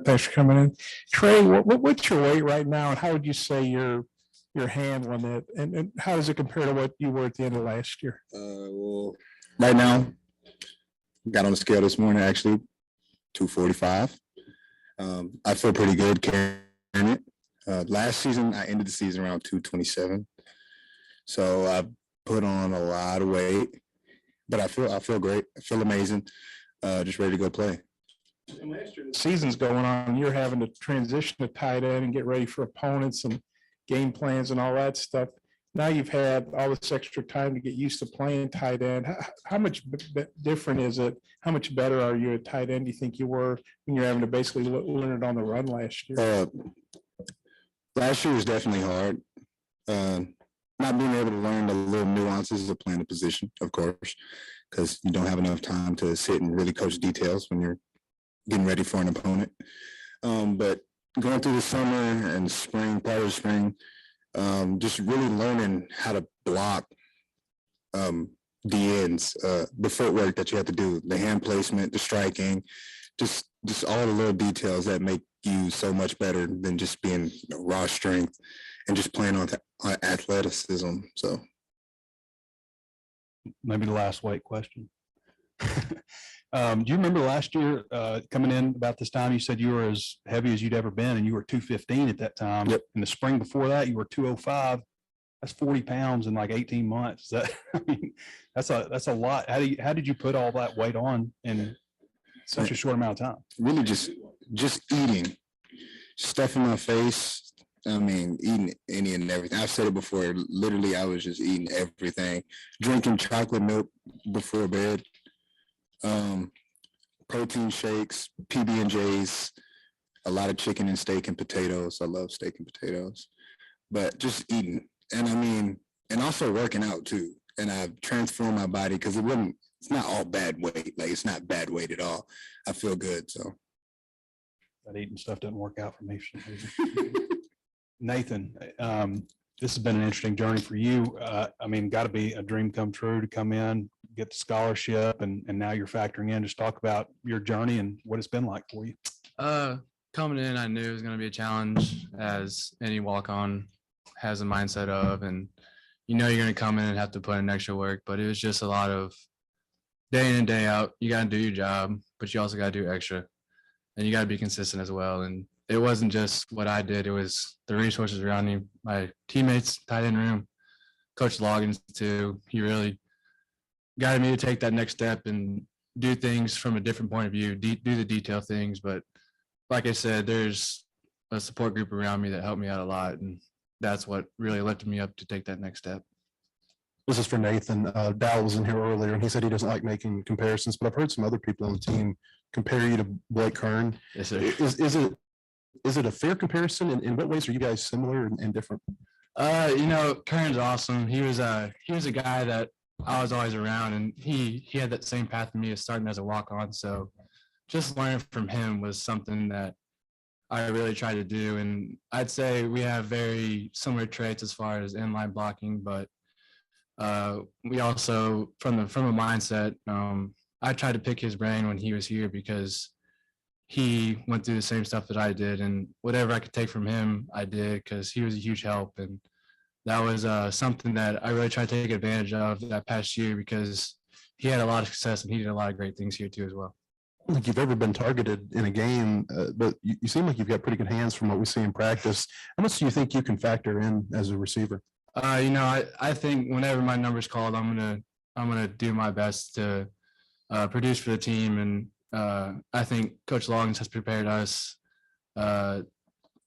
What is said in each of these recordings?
Thanks for coming in. Trey, what's your weight right now, and how would you say you're handling it, and how does it compare to what you were at the end of last year? Well, right now, got on the scale this morning, actually, 245. I feel pretty good carrying it. Last season, I ended the season around 227. So I put on a lot of weight, but I feel great. I feel amazing. Just ready to go play. And last year, the season's going on. You're having to transition to tight end and get ready for opponents and game plans and all that stuff. Now you've had all this extra time to get used to playing tight end. How much different is it? How much better are you at tight end? Do you think you were when you're having to basically learn it on the run last year? Last year was definitely hard. Not being able to learn the little nuances of playing the position, of course, because you don't have enough time to sit and really coach details when you're getting ready for an opponent. But going through the summer and spring, part of the spring, just really learning how to block the ends, the footwork that you have to do, the hand placement, the striking, just all the little details that make you so much better than just being raw strength and just playing on athleticism. So maybe the last weight question. Do you remember last year coming in about this time, you said you were as heavy as you'd ever been and you were 215 at that time. Yep. In the spring before that, you were 205. That's 40 pounds in like 18 months. I mean, that's a lot. How did you put all that weight on in such a short amount of time? Really just eating stuff in my face. I mean, eating any and everything. I've said it before. Literally, I was just eating everything. Drinking chocolate milk before bed. Protein shakes, PB&Js, a lot of chicken and steak and potatoes. I love steak and potatoes. But just eating. And I mean, and also working out too. And I've transformed my body because it's not all bad weight. Like, it's not bad weight at all. I feel good, so. That eating stuff doesn't work out for me. Nathan, this has been an interesting journey for you. I mean, got to be a dream come true to come in, get the scholarship, and now you're factoring in. Just talk about your journey and what it's been like for you. Coming in, I knew it was going to be a challenge, as any walk-on has a mindset of, and you're going to come in and have to put in extra work, but it was just a lot of day in and day out. You got to do your job, but you also got to do extra, and you got to be consistent as well. And it wasn't just what I did. It was the resources around me, my teammates, tight end room, Coach Loggins too. He really guided me to take that next step and do things from a different point of view, do the detail things. But like I said, there's a support group around me that helped me out a lot. And that's what really lifted me up to take that next step. This is for Nathan. Dal was in here earlier and he said he doesn't like making comparisons, but I've heard some other people on the team compare you to Blake Kern. Yes, sir. Is it a fair comparison? In what ways are you guys similar and different? Kern's awesome. He was a guy that I was always around, and he had that same path to me as starting as a walk-on. So just learning from him was something that I really tried to do. And I'd say we have very similar traits as far as inline blocking, but we also, from a mindset, I tried to pick his brain when he was here because he went through the same stuff that I did, and whatever I could take from him, I did, because he was a huge help. And that was something that I really tried to take advantage of that past year, because he had a lot of success and he did a lot of great things here too as well. I don't think you've ever been targeted in a game, but you seem like you've got pretty good hands from what we see in practice. How much do you think you can factor in as a receiver? I think whenever my number's called, I'm gonna do my best to produce for the team. And I think Coach Loggins has prepared us to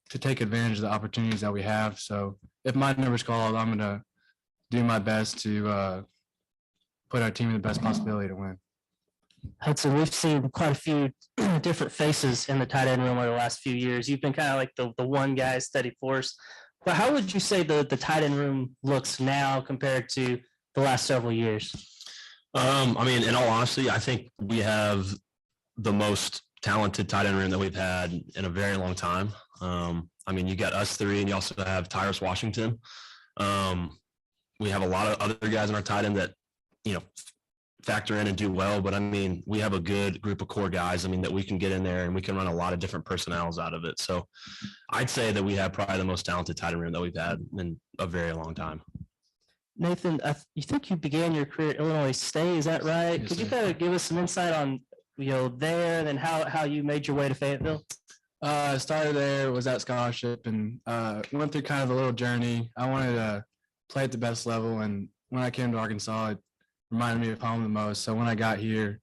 take advantage of the opportunities that we have. So if my number's called, I'm going to do my best to put our team in the best possibility to win. Hudson, we've seen quite a few different faces in the tight end room over the last few years. You've been kind of like the one guy, steady force. But how would you say the tight end room looks now compared to the last several years? I mean, in all honesty, I think we have the most talented tight end room that we've had in a very long time. I mean, you got us three, and you also have Tyrus Washington. We have a lot of other guys in our tight end that, factor in and do well. But I mean, we have a good group of core guys. I mean, that we can get in there and we can run a lot of different personnels out of it. So I'd say that we have probably the most talented tight end room that we've had in a very long time. Nathan, you think you began your career at Illinois State, is that right? Yes, Could you sir. kind of give us some insight on, there, and then how you made your way to Fayetteville? I started there, was at scholarship, and went through kind of a little journey. I wanted to play at the best level, and when I came to Arkansas, it reminded me of home the most. So when I got here,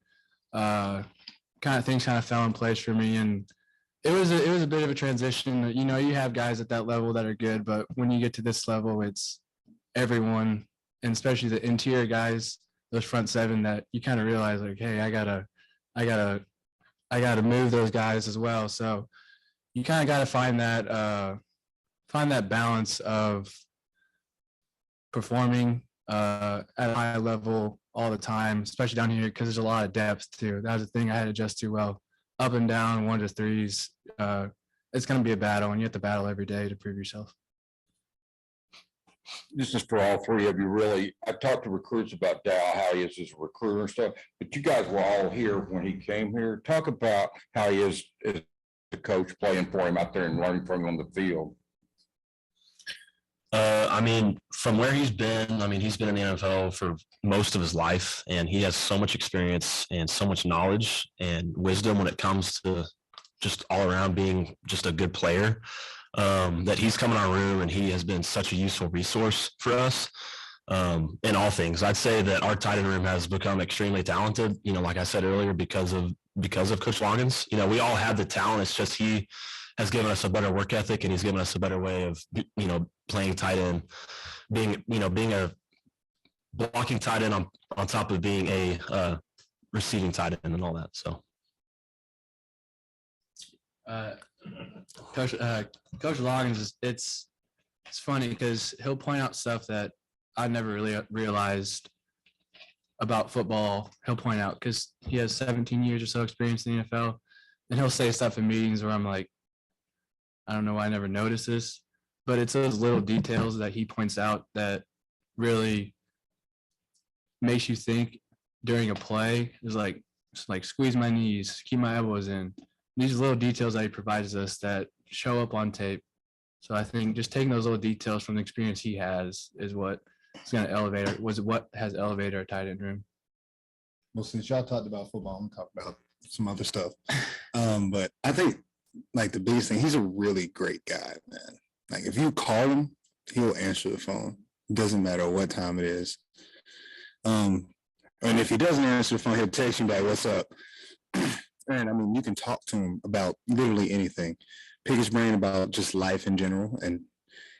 things kind of fell in place for me, and it was a bit of a transition. You know, you have guys at that level that are good, but when you get to this level, it's everyone, and especially the interior guys, those front seven, that you kind of realize like, hey, I gotta move those guys as well. So you kind of got to find that balance of performing at a high level all the time, especially down here, because there's a lot of depth too. That was the thing I had to adjust to well. Up and down, 1 to 3s. It's going to be a battle, and you have to battle every day to prove yourself. This is for all three of you, really. I've talked to recruits about Dow, how he is as a recruiter and stuff, but you guys were all here when he came here. Talk about how he is as a coach, playing for him out there and learning from him on the field. I mean, from where he's been, I mean, he's been in the NFL for most of his life, and he has so much experience and so much knowledge and wisdom when it comes to just all around being just a good player, that he's come in our room and he has been such a useful resource for us in all things. I'd say that our tight end room has become extremely talented, you know, like I said earlier, because of Coach Loggins. You know, we all have the talent. It's just he has given us a better work ethic, and he's given us a better way of, you know, playing tight end, being a blocking tight end on top of being a receiving tight end and all that. So. Coach Loggins, it's funny because he'll point out stuff that I never really realized about football. He'll point out because he has 17 years or so experience in the NFL, and he'll say stuff in meetings where I'm like, I don't know why I never noticed this, but it's those little details that he points out that really makes you think during a play. It's like squeeze my knees, keep my elbows in. These little details that he provides us that show up on tape. So I think just taking those little details from the experience he has is what is going to elevate, what has elevated our tight end room. Well, since y'all talked about football, I'm gonna talk about some other stuff. But I think like the biggest thing, he's a really great guy, man. Like if you call him, he'll answer the phone. Doesn't matter what time it is. And if he doesn't answer the phone, he'll text you back, "What's up?" And I mean, you can talk to him about literally anything, pick his brain about just life in general, and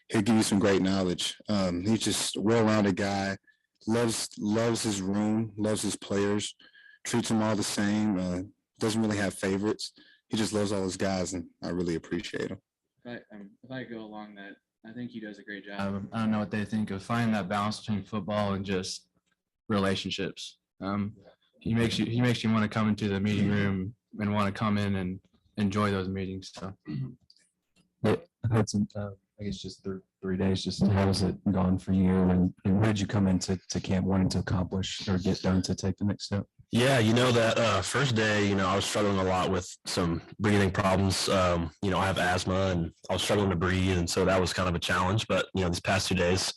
he'll give you some great knowledge. He's just a well-rounded guy, loves his room, loves his players, treats them all the same, doesn't really have favorites. He just loves all his guys, and I really appreciate him. If I go along that, I think he does a great job. I don't know what they think of finding that balance between football and just relationships. He makes you want to come into the meeting room and want to come in and enjoy those meetings. So, Hudson, I guess just 3 days. Just how has it gone for you, and where did you come into camp wanting to accomplish or get done to take the next step? Yeah, you know, that first day, you know, I was struggling a lot with some breathing problems. You know, I have asthma and I was struggling to breathe. And so that was kind of a challenge. But, you know, these past 2 days,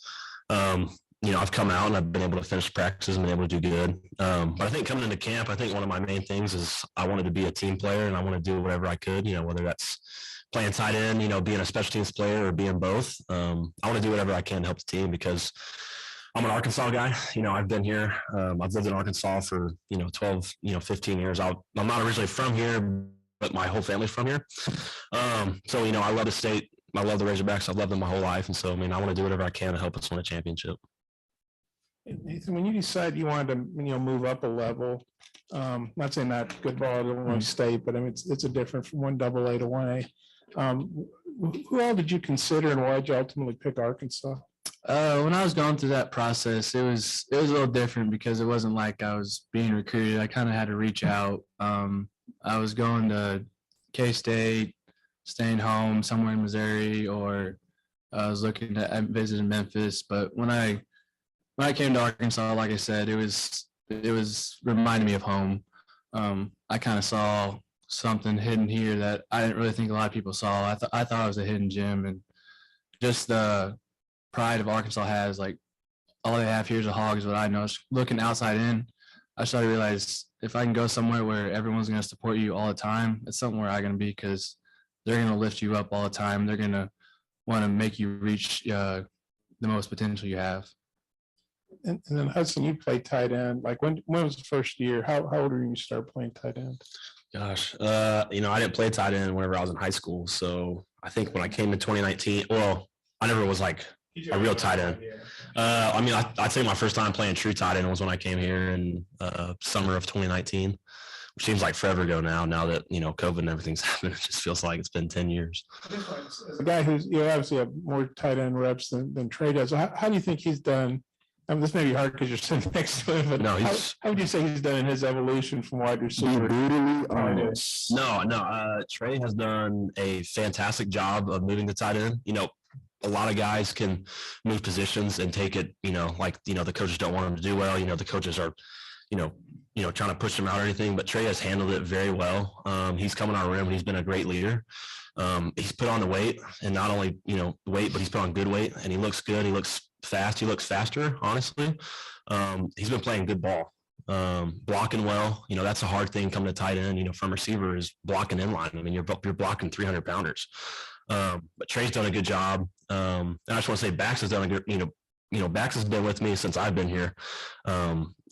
you know, I've come out and I've been able to finish practices and been able to do good. But I think coming into camp, I think one of my main things is I wanted to be a team player and I want to do whatever I could, you know, whether that's playing tight end, you know, being a special teams player or being both. I want to do whatever I can to help the team because I'm an Arkansas guy. You know, I've been here. I've lived in Arkansas for, 12, 15 years. I'm not originally from here, but my whole family's from here. So, you know, I love the state. I love the Razorbacks. I've loved them my whole life. And so, I mean, I want to do whatever I can to help us win a championship. Nathan, when you decided you wanted to, move up a level, not saying not good ball at Illinois State, but I mean, it's a different from 1AA to 1A. Who all did you consider and why did you ultimately pick Arkansas? When I was going through that process, it was a little different because it wasn't like I was being recruited. I kind of had to reach out. I was going to K-State, staying home somewhere in Missouri, or I was looking to visit Memphis. But when I came to Arkansas, like I said, it was it was reminding me of home. I kind of saw something hidden here that I didn't really think a lot of people saw. I thought it was a hidden gem, and just the pride of Arkansas has, like, all they have here is a hog is what I know. Looking outside in, I started to realize if I can go somewhere where everyone's going to support you all the time, it's somewhere I'm going to be, because they're going to lift you up all the time. They're going to want to make you reach the most potential you have. And then Hudson, you played tight end. Like when was the first year? How old were you when you started playing tight end? Gosh, I didn't play tight end whenever I was in high school. So I think when I came in 2019, well, I never was like a real tight end. I'd say my first time playing true tight end was when I came here in summer of 2019, which seems like forever ago now that, COVID and everything's happened. It just feels like it's been 10 years. As a guy who's, obviously have more tight end reps than Trey does. How do you think he's done? I mean, this may be hard because you're sitting next to him, but No, how would you say he's done in his evolution from wide receiver? Brutally honest. No. Trey has done a fantastic job of moving the tight end. A lot of guys can move positions and take it, the coaches don't want them to do well. The coaches are, trying to push them out or anything, but Trey has handled it very well. He's come in our room and he's been a great leader. He's put on the weight, and not only, weight, but he's put on good weight, and he looks good. He looks fast. He looks faster, honestly. He's been playing good ball, blocking well. That's a hard thing coming to tight end, from receiver, is blocking in line. I mean, you're blocking 300 pounders. But Trey's done a good job. And I just want to say Bax has done a good, Bax has been with me since I've been here.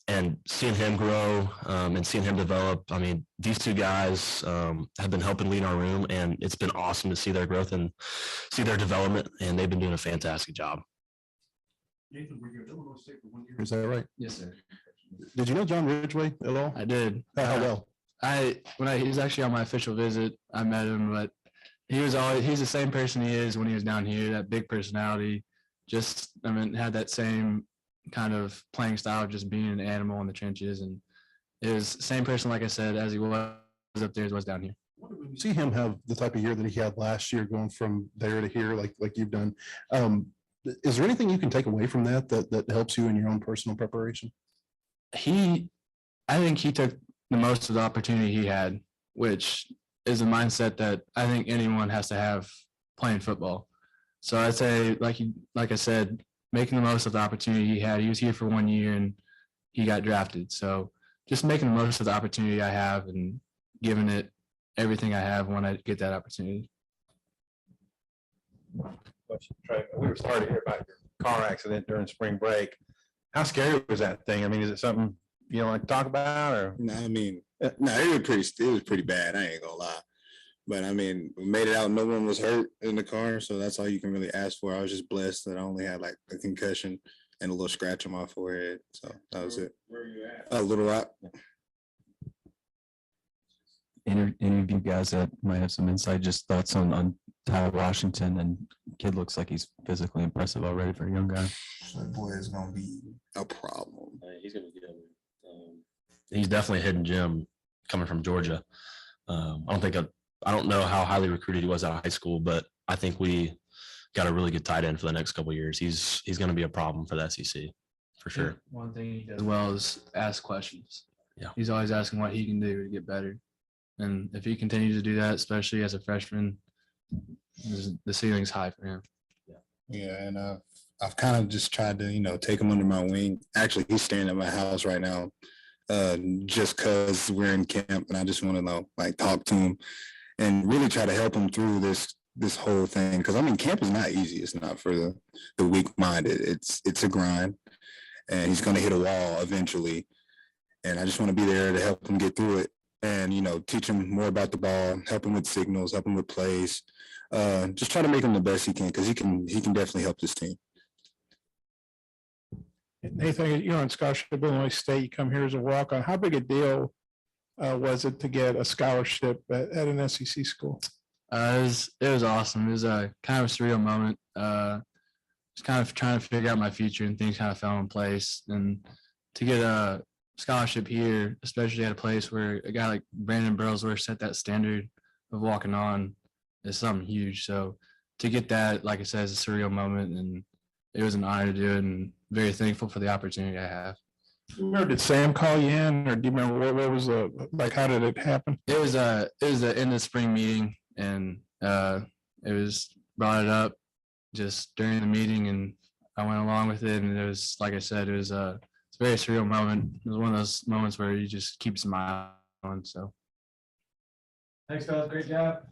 And seeing him grow and seeing him develop, I mean, these two guys have been helping lead our room, and it's been awesome to see their growth and see their development, and they've been doing a fantastic job. Nathan, were you at Illinois State for 1 year? Is that right? Yes, sir. Did you know John Ridgway at all? I did. How well? He was actually on my official visit, I met him, but he's the same person he is when he was down here, that big personality, had that same kind of playing style, just being an animal in the trenches. And it was the same person, like I said, as he was up there as was down here. When you see him have the type of year that he had last year, going from there to here, like you've done, is there anything you can take away from that helps you in your own personal preparation? I think he took the most of the opportunity he had, which is a mindset that I think anyone has to have playing football. So I'd say, like I said, making the most of the opportunity he had. He was here for 1 year and he got drafted. So just making the most of the opportunity I have and giving it everything I have when I get that opportunity. Trey, we were sorry to hear about your car accident during spring break. How scary was that thing? I mean, is it something you don't like to talk about, or? No, it was pretty bad. I ain't gonna lie. But I mean, we made it out. No one was hurt in the car, so that's all you can really ask for. I was just blessed that I only had like a concussion and a little scratch on my forehead. So that was it. Where are you at? Little Rock. Any of you guys that might have some insight, just thoughts on Tyler Washington? And kid looks like he's physically impressive already for a young guy. That boy is gonna be a problem. He's going to be good. He's definitely a hidden gem coming from Georgia. I don't know how highly recruited he was out of high school, but I think we got a really good tight end for the next couple of years. He's going to be a problem for the SEC for sure. One thing he does well is ask questions. Yeah. He's always asking what he can do to get better. And if he continues to do that, especially as a freshman, the ceiling's high for him. Yeah, and I've kind of just tried to, take him under my wing. Actually, he's staying at my house right now, just because we're in camp, and I just want to talk to him and really try to help him through this whole thing. Because I mean, camp is not easy. It's not for the weak-minded. It's a grind, and he's going to hit a wall eventually. And I just want to be there to help him get through it, and teach him more about the ball, help him with signals, help him with plays. Just try to make him the best he can, because he can definitely help this team. Nathan, you're on scholarship at Illinois State. You come here as a walk-on. How big a deal was it to get a scholarship at an SEC school? It was awesome. It was a kind of a surreal moment. Just kind of trying to figure out my future, and things kind of fell in place. And to get a scholarship here, especially at a place where a guy like Brandon Burlesworth set that standard of walking on, is something huge. So to get that, like I said, is a surreal moment, and it was an honor to do it, and very thankful for the opportunity I have. Remember, did Sam call you in, or do you remember what was like, how did it happen? It was the end of spring meeting, and it was brought it up just during the meeting, and I went along with it, and it was, like I said, it's a very surreal moment. It was one of those moments where you just keep smiling. So Thanks, guys. Great job.